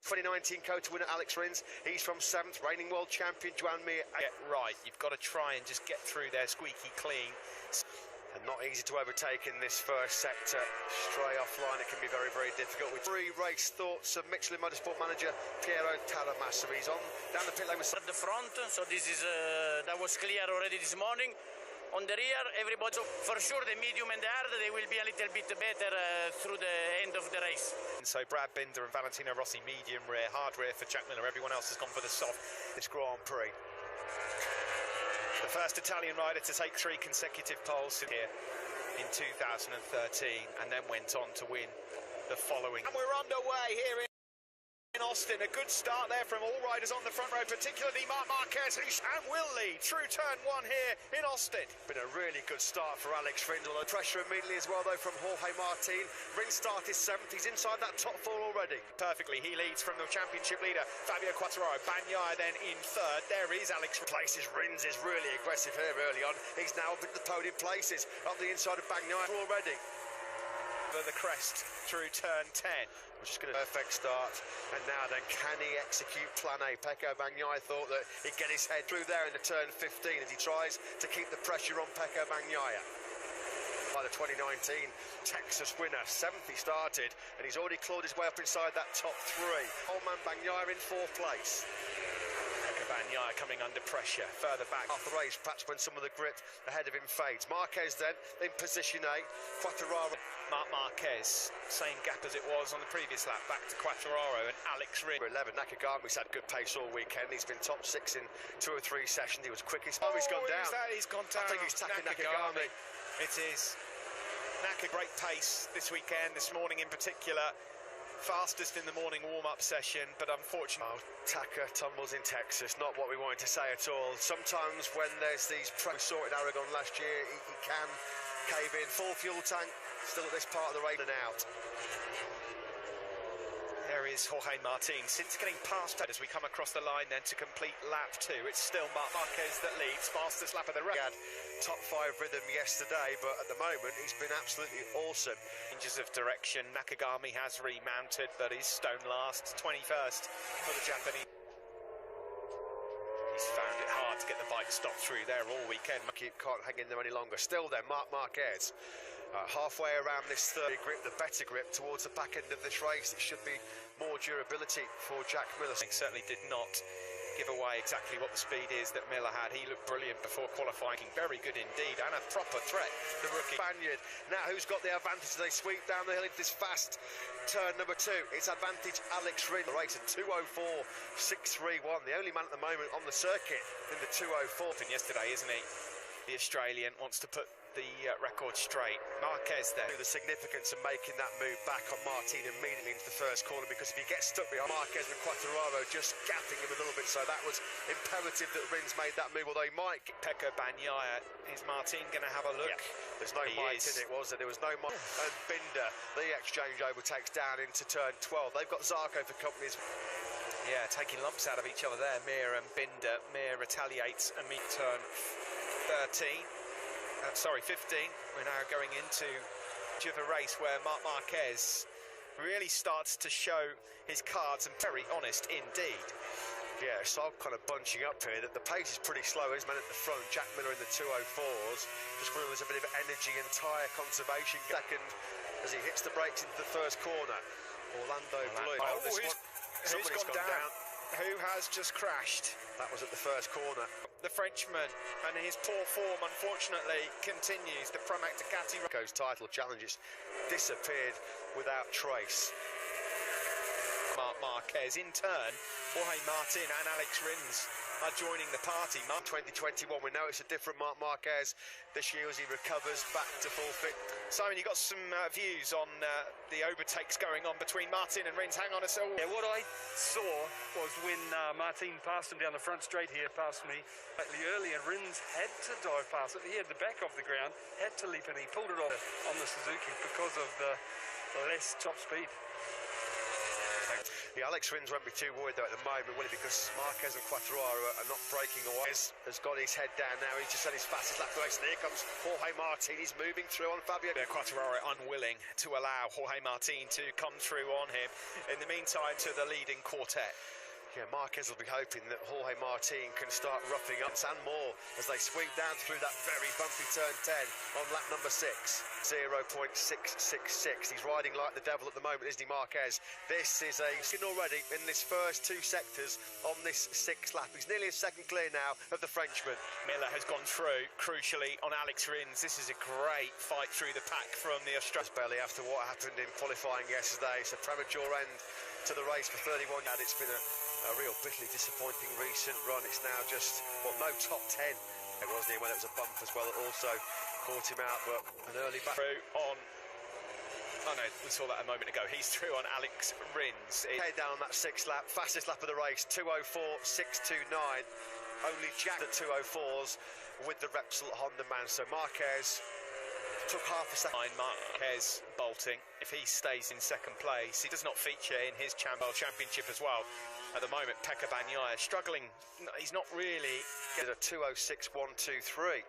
2019 Kota winner Alex Rins, he's from 7th, reigning world champion Joan. Get right, you've got to try and just get through there squeaky clean. And not easy to overtake in this first sector. Stray offline, it can be very, very difficult. With pre-race thoughts of Michelin Motorsport manager Piero Taramassa. He's on down the pit lane with at the front, so this is that was clear already this morning. On the rear, everybody, so for sure the medium and the hard, they will be a little bit better through the end of the race. And so Brad Binder and Valentino Rossi medium rear, hard rear for Jack Miller. Everyone else has gone for the soft. this Grand Prix. The first Italian rider to take 3 consecutive poles here in 2013, and then went on to win the following. And we're underway here in Austin. A good start there from all riders on the front row, particularly Marc Marquez, who will lead through turn 1 here in Austin. Been a really good start for Alex Rins. Pressure immediately as well, though, from Jorge Martin. Rins started 7th. He's inside that top 4 already. Perfectly, he leads from the championship leader, Fabio Quartararo. Bagnaia then in 3rd. There is Alex. Places. Rins is really aggressive here early on. He's now up at the podium places, up the inside of Bagnaia already. Over the crest through turn 10. We're just going to perfect start, and now then can he execute plan A? Pecco Bagnaia thought that he'd get his head through there in the turn 15 as he tries to keep the pressure on Pecco Bagnaia. By the 2019 Texas winner, 7th he started, and he's already clawed his way up inside that top 3. Old man Bagnaia in 4th place. Bagnaia coming under pressure, further back. Half the race, perhaps when some of the grip ahead of him fades. Marquez then in position 8, Quartararo. Marc Marquez, same gap as it was on the previous lap, back to Quartararo and Alex Rins. 11, Nakagami's had good pace all weekend. He's been top 6 in 2 or 3 sessions. He was quickest. Oh, he's gone down. He's gone down. I think he's taking Nakagami. It is. Naka, great pace this weekend, this morning in particular. Fastest in the morning warm-up session, but unfortunately... Taka tumbles in Texas, not what we wanted to say at all. Sometimes when there's these sorted Aragon last year, he can cave in. Full fuel tank, still at this part of the race and out. There is Jorge Martin, since getting past as we come across the line then to complete lap 2. It's still Marc Marquez that leads, fastest lap of the race. Top 5 rhythm yesterday, but at the moment he's been absolutely awesome. Changes of direction, Nakagami has remounted, but he's stone last, 21st for the Japanese. He's found it hard to get the bike stopped through there all weekend. Can't hang in there any longer. Still then, Marc Marquez. Halfway around this 3rd grip, the better grip towards the back end of this race. It should be more durability for Jack Miller. He certainly did not give away exactly what the speed is that Miller had. He looked brilliant before qualifying, very good indeed, and a proper threat, the rookie. Spaniard. Now who's got the advantage? They sweep down the hill into this fast turn number 2. It's advantage Alex Rins. The race at 2:04.631, the only man at the moment on the circuit in the 2:04. And yesterday, isn't he? The Australian wants to put the record straight. Marquez there. The significance of making that move back on Martin immediately into the first corner, because if he gets stuck behind Marquez and Quartararo just gapping him a little bit, so that was imperative that Rins made that move, although he might get Pecco Bagnaia. Is Martin going to have a look? Yeah. There's no might in it, was there? There was no might. And Binder, the exchange overtakes down into turn 12. They've got Zarco for companies. Yeah, taking lumps out of each other there, Mir and Binder. Mir retaliates and meet turn 13. 15. We're now going into the race where Marc Marquez really starts to show his cards, and very honest indeed. Yeah, so kind of bunching up here. That the pace is pretty slow. His man at the front, Jack Miller in the 2:04s. Just feeling there's a bit of energy and tyre conservation. Second, as he hits the brakes into the first corner. Orlando Blue. Who's gone down? Who has just crashed? That was at the first corner. The Frenchman, and his poor form, unfortunately, continues. The Pramac Ducati title challenges disappeared without trace. Marc Marquez, in turn, Jorge Martin and Alex Rins are joining the party. 2021, we know it's a different Marc Marquez this year as he recovers back to full fit. Simon, you got some views on the overtakes going on between Martin and Rins. Hang on a second. Yeah, what I saw was when Martin passed him down the front straight here, past me slightly early, and Rins had to dive past it. He had the back of the ground, had to leap, and he pulled it off on the Suzuki because of the less top speed. Yeah, Alex Rins won't be too worried though at the moment, will he? Because Marquez and Quartararo are not breaking away. Has got his head down now. He's just had his fastest lap of the race. And here comes Jorge Martin. He's moving through on Fabio. Quartararo unwilling to allow Jorge Martin to come through on him. In the meantime, to the leading quartet. Yeah, Marquez will be hoping that Jorge Martin can start roughing up and more as they sweep down through that very bumpy turn 10 on lap number 6. 0.666. He's riding like the devil at the moment, isn't he, Marquez? This is a skin already in this first 2 sectors on this 6th lap. He's nearly a second clear now of the Frenchman. Miller has gone through, crucially, on Alex Rins. This is a great fight through the pack from the Australian. Belly after what happened in qualifying yesterday. It's a premature end to the race for 31. And it's been a real bitterly disappointing recent run. It's now just, well, no top 10. It wasn't he when it was a bump as well that also caught him out, but an early back. Through on, oh no, we saw that a moment ago. He's through on Alex Rins. Head down on that 6th lap, fastest lap of the race, 2:04.629. Only Jack the 2:04s with the Repsol Honda man. So Marquez took half a second. Marquez bolting. If he stays in second place, he does not feature in his championship as well. At the moment, Pecco Bagnaia struggling. He's not really. Get a 2:06.123.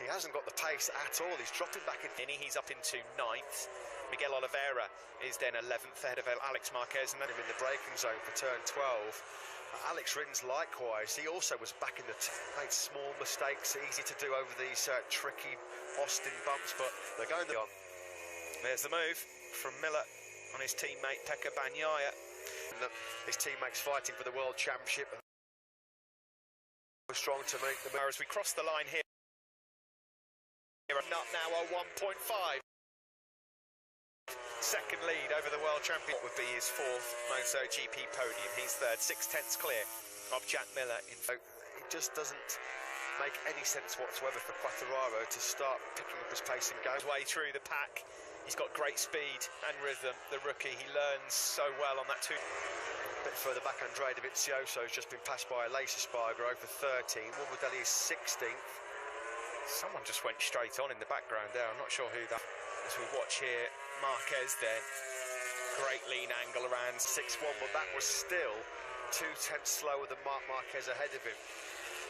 He hasn't got the pace at all. He's dropping back in. He's up into 9th. Miguel Oliveira is then 11th ahead of Alex Marquez, and then him in the braking zone for turn 12. Alex Rins likewise. He also was back in the made small mistakes, easy to do over these tricky Austin bumps, but they're going on. There's the move from Miller on his teammate Pecco Bagnaia. His teammates fighting for the World Championship. Strong to make the move. As we cross the line here, not now a 1.5. Second lead over the World Champion. What would be his 4th MotoGP podium. He's 3rd, 6/10 clear of Jack Miller. It just doesn't make any sense whatsoever for Quartararo to start picking up his pace and go his way through the pack. He's got great speed and rhythm. The rookie, he learns so well on that too. A bit further back, Andrea Dovizioso's just been passed by Aleix Espargaro for 13. Morbidelli is 16th. Someone just went straight on in the background there. I'm not sure who that. As we watch here, Marquez then. Great lean angle around 6-1, but that was still 2/10 slower than Marc Marquez ahead of him.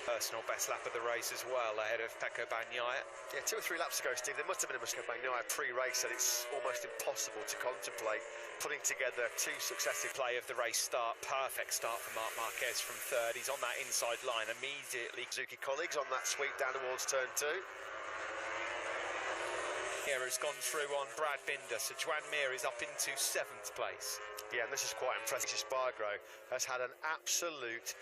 Personal best lap of the race as well, ahead of Pecco Bagnaia. Yeah, 2 or 3 laps ago, Steve, there must have been a Pecco Bagnaia pre-race, and it's almost impossible to contemplate putting together 2 successive play of the race start. Perfect start for Marc Marquez from 3rd. He's on that inside line immediately. Suzuki colleagues on that sweep down towards turn 2. Here has gone through on Brad Binder, so Joan Mir is up into 7th place. Yeah, and this is quite impressive. Espargaro has had an absolute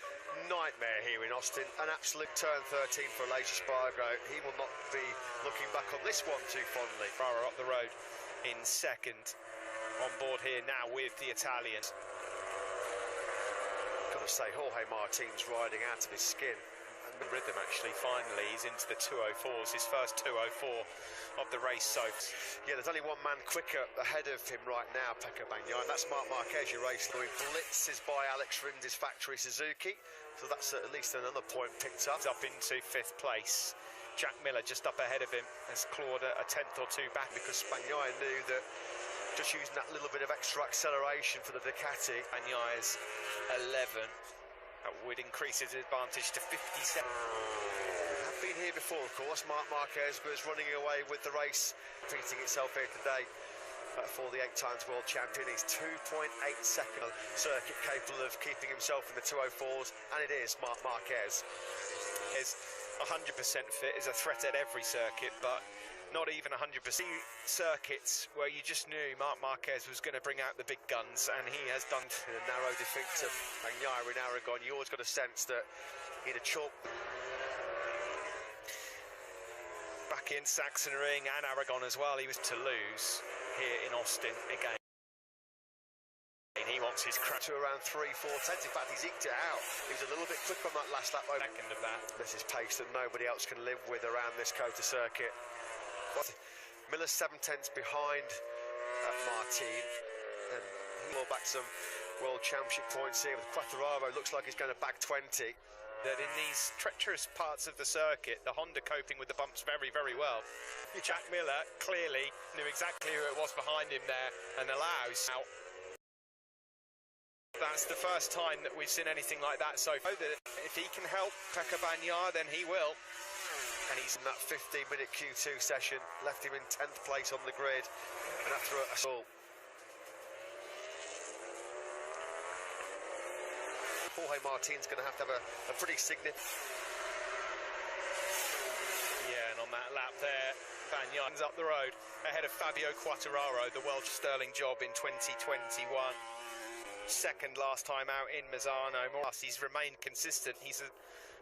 nightmare here in Austin. An absolute turn 13 for Aleix Espargaro. He will not be looking back on this one too fondly. Ferraro up the road in 2nd. On board here now with the Italians. Got to say, Jorge Martin's riding out of his skin. And the rhythm, actually, finally, he's into the 2:04s, his first 2:04 of the race. So, yeah, there's only one man quicker ahead of him right now, Pecco Bagnaia, and that's Marc Marquez, your race. He blitzes by Alex Rins' factory Suzuki, so that's at least another point picked up. He's up into 5th place. Jack Miller just up ahead of him has clawed a 10th or 2 back, because Bagnaia knew that just using that little bit of extra acceleration for the Ducati. Bagnaia's 11. That would increase his advantage to 57. Have been here before, of course. Marc Marquez was running away with the race, repeating itself here today for the 8 times world champion. He's 2.8 second circuit capable of keeping himself in the 2:04s, and it is Marc Marquez. Is 100% fit, is a threat at every circuit, but not even 100%. Circuits where you just knew Marc Marquez was going to bring out the big guns, and he has done. In a narrow defeat to Bagnaia in Aragon, you always got a sense that he'd have chalked. Back in Sachsenring and Aragon as well, he was to lose here in Austin again. He wants his crack to around 3/4. In fact, he's eked it out. He was a little bit quick on that last lap. Second of that. This is pace that nobody else can live with around this COTA circuit. Miller's 7/10 behind Martin, and he'll back some World Championship points here with Quartararo. Looks like he's going to back 20. That in these treacherous parts of the circuit, the Honda coping with the bumps very, very well. Jack Miller clearly knew exactly who it was behind him there and allows out That's the first time that we've seen anything like that, so if he can help Pecco Bagnaia, then he will. And he's in that 15-minute Q2 session, left him in 10th place on the grid, and after a stall. Jorge Martin's going to have a pretty significant... Yeah, and on that lap there, Bagnaia's up the road, ahead of Fabio Quartararo, the Welsh Sterling job in 2021. Second last time out in Misano. He's remained consistent. He's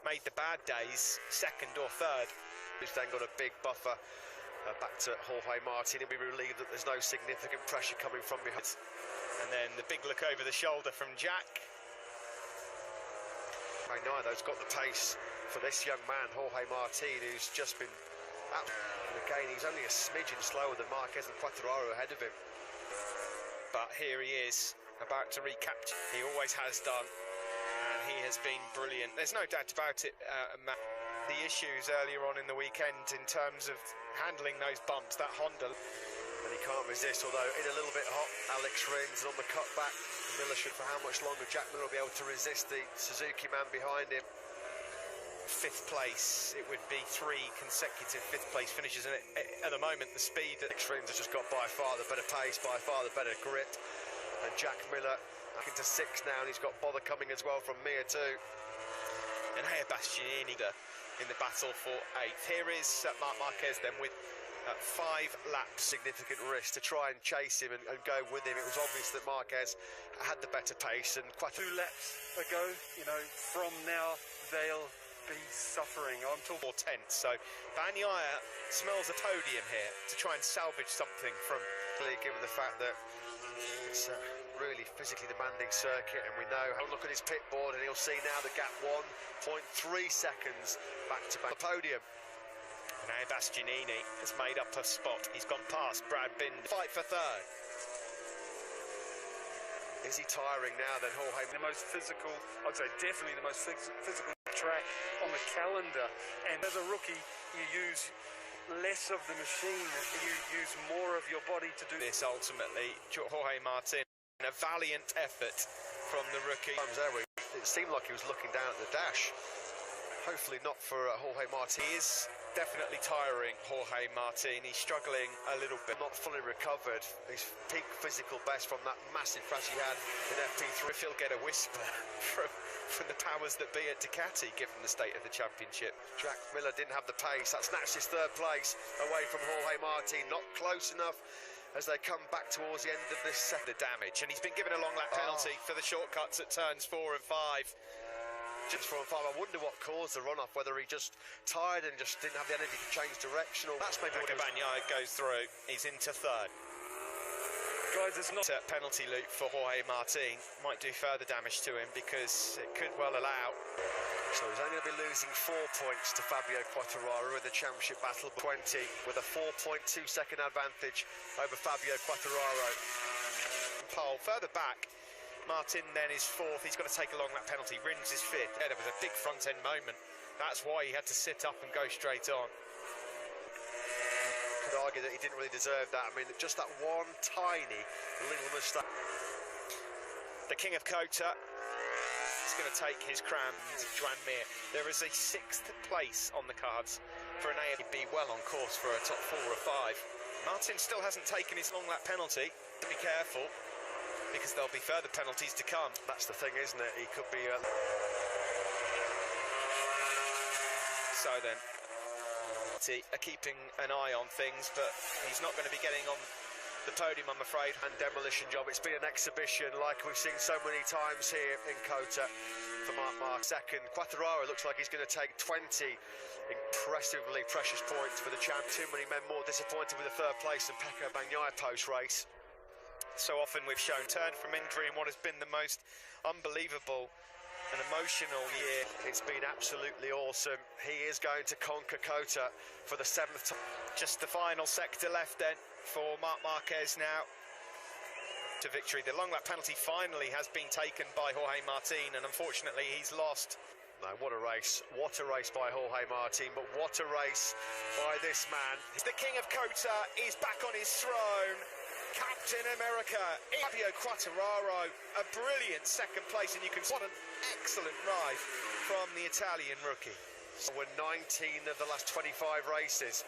made the bad days second or third. He's then got a big buffer back to Jorge Martin. He'll be relieved that there's no significant pressure coming from behind. And then the big look over the shoulder from Jack. Bagnaia, though, has got the pace for this young man, Jorge Martin, who's just been... And again, he's only a smidgen slower than Marquez and Quartararo ahead of him. But here he is, about to recapture. He always has done, and he has been brilliant. There's no doubt about it, the issues earlier on in the weekend in terms of handling those bumps, that Honda. And he can't resist, although in a little bit hot, Alex Rins on the cutback. Miller should, for how much longer Jack Miller will be able to resist the Suzuki man behind him. Fifth place, it would be 3 consecutive fifth place finishes, and at the moment the speed that Alex Rins has just got by far the better pace, by far the better grip. And Jack Miller back into 6th now, and he's got bother coming as well from Mir too. And Bastianini in the battle for 8th. Here is Marc Marquez then with 5 laps. Significant risk to try and chase him and go with him. It was obvious that Marquez had the better pace, and 2 laps ago, you know, from now they'll be suffering. I'm talking 4 tenths, so Bagnaia smells a podium here to try and salvage something from given the fact that it's really physically demanding circuit, and we know how look at his pit board, and he'll see now the gap 1.3 seconds back to back the podium. Now Bastianini has made up a spot. He's gone past Brad Binder. Fight for 3rd. Is he tiring now then, Jorge? The most physical, I'd say definitely the most physical track on the calendar. And as a rookie, you use less of the machine, you use more of your body to do this. Ultimately, Jorge Martin, a valiant effort from the rookie. It seemed like he was looking down at the dash. Hopefully not for Jorge Martin. He is definitely tiring, Jorge Martin. He's struggling a little bit. Not fully recovered. His peak physical best from that massive crash he had in FP3. If he'll get a whisper from the powers that be at Ducati, given the state of the championship. Jack Miller didn't have the pace. That snatched his 3rd place away from Jorge Martin. Not close enough as they come back towards the end of this second. The damage, and he's been given a long lap penalty for the shortcuts at turns 4 and 5. Just 4 and 5. I wonder what caused the run-off, whether he just tired and just didn't have the energy to change direction, or that's maybe what Pecco Bagnaia goes through. He's into 3rd. Guys, it's not a penalty loop for Jorge Martin. Might do further damage to him because it could well allow. So he's only going to be losing 4 points to Fabio Quartararo in the championship battle. 20 with a 4.2 second advantage over Fabio Quartararo. Pole further back. Martin then is 4th. He's got to take a long lap penalty. Rins is 5th. Yeah, there was a big front end moment. That's why he had to sit up and go straight on. Could argue that he didn't really deserve that. I mean, just that one tiny little mistake. The King of Kota is going to take his crown to Joan Mir. There is a 6th place on the cards for an AFB, well on course for a top 4 or 5. Martin still hasn't taken his long lap penalty. To be careful, because there'll be further penalties to come. That's the thing, isn't it? He could be... So then, are keeping an eye on things, but he's not going to be getting on the podium, I'm afraid. And demolition job. It's been an exhibition like we've seen so many times here in Kota for Marc. Second, Quartararo looks like he's going to take 20 impressively precious points for the champ. Too many men more disappointed with the 3rd place than Pecco Bagnaia post-race. So often we've shown turn from injury in what has been the most unbelievable and emotional year. It's been absolutely awesome. He is going to conquer Kota for the 7th time. Just the final sector left then for Marc Marquez now to victory. The long lap penalty finally has been taken by Jorge Martin, and unfortunately he's lost. No, what a race. What a race by Jorge Martin, but what a race by this man. The King of Kota is back on his throne. Captain America, Fabio Quartararo, a brilliant second place, and you can see what an excellent ride from the Italian rookie. So we're 19 of the last 25 races